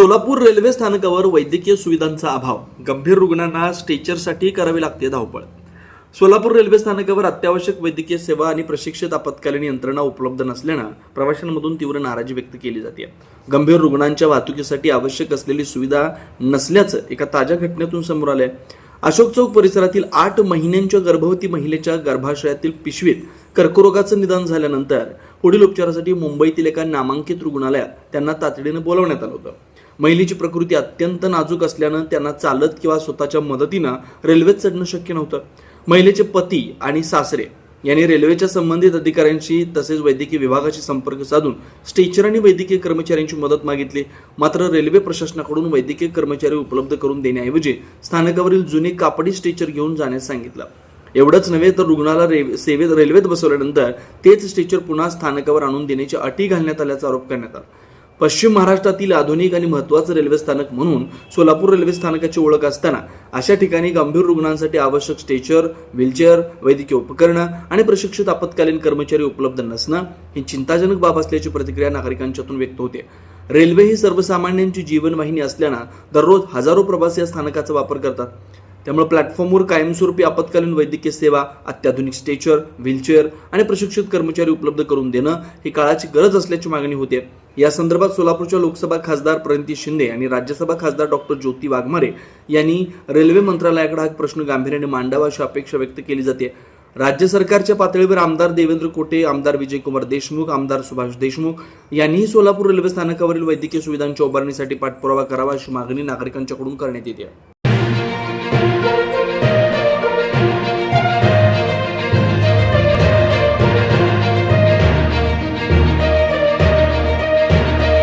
Solapur railway स्थानकावर वैद्यकीय सुविधांचा अभाव, गंभीर रुग्णांना स्ट्रेचरसाठी करावी लागते धावपळ। सोलापूर रेल्वे स्थानकावर अत्यावश्यक वैद्यकीय सेवा आणि प्रशिक्षित आपत्कालीन यंत्रणा उपलब्ध नसल्यानं प्रवाशांमधून तीव्र नाराजी व्यक्त केली जाते। गंभीर रुग्णांच्या वाहतुकीसाठी आवश्यक असलेली सुविधा नसल्याचं एका ताज्या घटनेतून समोर आलंय। अशोक चौक परिसरातील 8 महिन्यांच्या गर्भवती महिलेच्या गर्भाशयातील पिशवीत कर्करोगाचं निदान झाल्यानंतर पुढील उपचारासाठी मुंबईतील एका नामांकित रुग्णालयात त्यांना तातडीनं बोलावण्यात आलं होतं। महिलेची प्रकृती अत्यंत नाजूक असल्यानं त्यांना चालत किंवा स्वतःच्या मदतीनं रेल्वेत चढणं शक्य नव्हतं। महिलेचे पती आणि सासरे यांनी रेल्वेच्या संबंधित अधिकाऱ्यांशी तसेच वैद्यकीय विभागाशी संपर्क साधून स्ट्रेचर आणि वैद्यकीय कर्मचाऱ्यांची मदत मागितली। मात्र रेल्वे प्रशासनाकडून वैद्यकीय कर्मचारी उपलब्ध करून देण्याऐवजी स्थानकावरील जुने कापडी स्ट्रेचर घेऊन जाण्यास सांगितलं। एवढंच नव्हे तर रुग्णाला रेल्वेत बसवल्यानंतर तेच स्ट्रेचर पुन्हा स्थानकावर आणून देण्याची अटी घालण्यात आल्याचा आरोप करण्यात आला। पश्चिम महाराष्ट्रातील आधुनिक आणि महत्त्वाचं रेल्वे स्थानक म्हणून सोलापूर रेल्वे स्थानकाची ओळख असताना अशा ठिकाणी गंभीर रुग्णांसाठी आवश्यक स्ट्रेचर, व्हीलचेअर, वैद्यकीय उपकरणं आणि प्रशिक्षित आपत्कालीन कर्मचारी उपलब्ध नसणं ही चिंताजनक बाब असल्याची प्रतिक्रिया नागरिकांच्यातून व्यक्त होते। रेल्वे ही सर्वसामान्यांची जीवनवाहिनी असल्यानं दररोज हजारो प्रवासी या स्थानकाचा वापर करतात। त्यामुळे प्लॅटफॉर्मवर कायमस्वरूपी आपत्कालीन वैद्यकीय सेवा, अत्याधुनिक स्ट्रेचर, व्हीलचेअर आणि प्रशिक्षित कर्मचारी उपलब्ध करून देणं ही काळाची गरज असल्याची मागणी होते। या संदर्भात सोलापूरच्या लोकसभा खासदार प्रणिती शिंदे आणि राज्यसभा खासदार डॉक्टर ज्योती वाघमारे यांनी रेल्वे मंत्रालयाकडे हा प्रश्न गांभीर्याने मांडावा अशी अपेक्षा व्यक्त केली जाते। राज्य सरकारच्या पातळीवर आमदार देवेंद्र कोटे, आमदार विजयकुमार देशमुख, आमदार सुभाष देशमुख यांनीही सोलापूर रेल्वे स्थानकावरील वैद्यकीय सुविधांच्या उभारणीसाठी पाठपुरावा करावा अशी मागणी नागरिकांच्याकडून करण्यात येते।